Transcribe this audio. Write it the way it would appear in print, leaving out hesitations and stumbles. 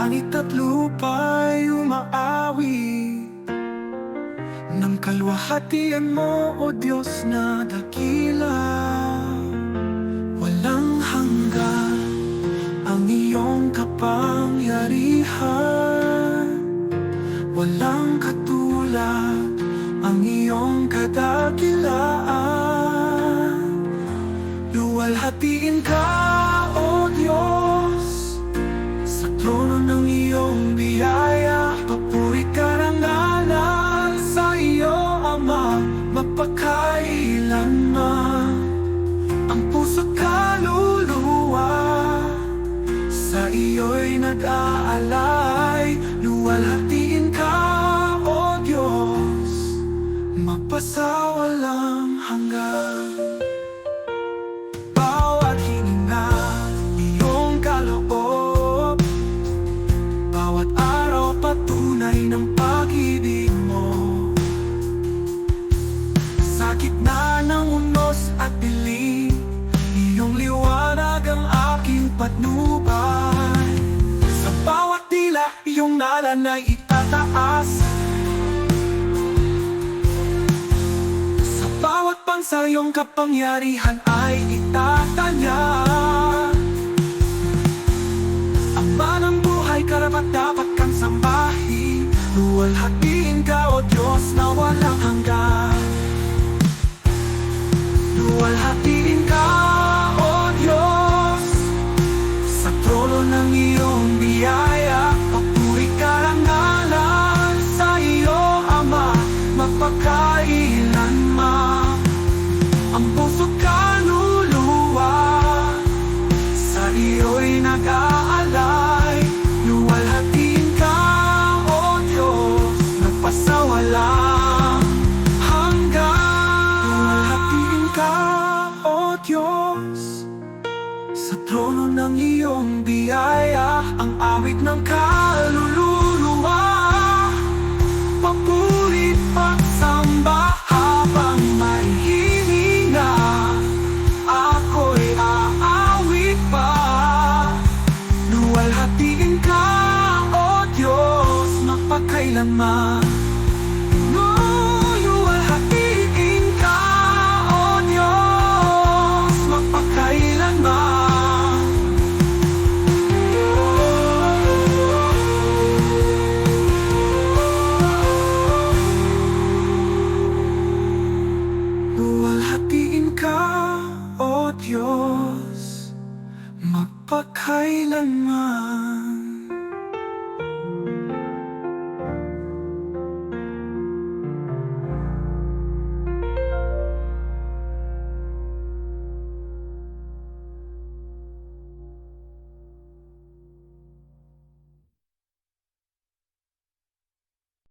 Langit at lupa'y umaawi ng kalwahatian mo, O Diyos na dakila. Walang hanggan ang iyong kapangyarihan, walang katulad ang iyong kadakilaan. Luwalhatiin ka, O Diyos, sa trono ng iyong biyaya. Papuri karangalan sa iyo, Ama, mapagkailanman. Ang puso't kaluluwa sa iyo'y nag-aalay. Luwalhatiin ka, O Diyos, magpasawalang hanggan. Bawat hininga, iyong kaloob, bawat araw patunay ng pag-ibig mo. Sa gitna ng unos at dilim, iyong liwanag ang aking patnubay. Sa bawat dila, iyong ngalan ay itataas. Sa bawat bansa, iyong kapangyarihan ay itatanya. Ama ng buhay, karapat-dapat kang sambahin. Luwalhatiin ka, O Diyos na walang hanggan. Luwalhatiin ka, O Diyos, sa trono ng iyong biyaya. Papuri karangalan sa iyo, Ama, mapagkailanman. Ang puso't kaluluwa sa iyo'y nag-aalay. Luwalhatiin ka, O Diyos, nagpasawalang hanggan. Luwalhatiin ka, O Diyos, sa trono ng iyong biyaya. Ang awit ng kaluluwa, papuri't pagsamba habang may hininga. Ako'y aawit pa. Luwalhatiin ka, O Diyos, magpakailanman. Luwalhatiin ka, O Diyos, magpakailanman. Luwalhatiin ka, O Diyos, magpakailanman.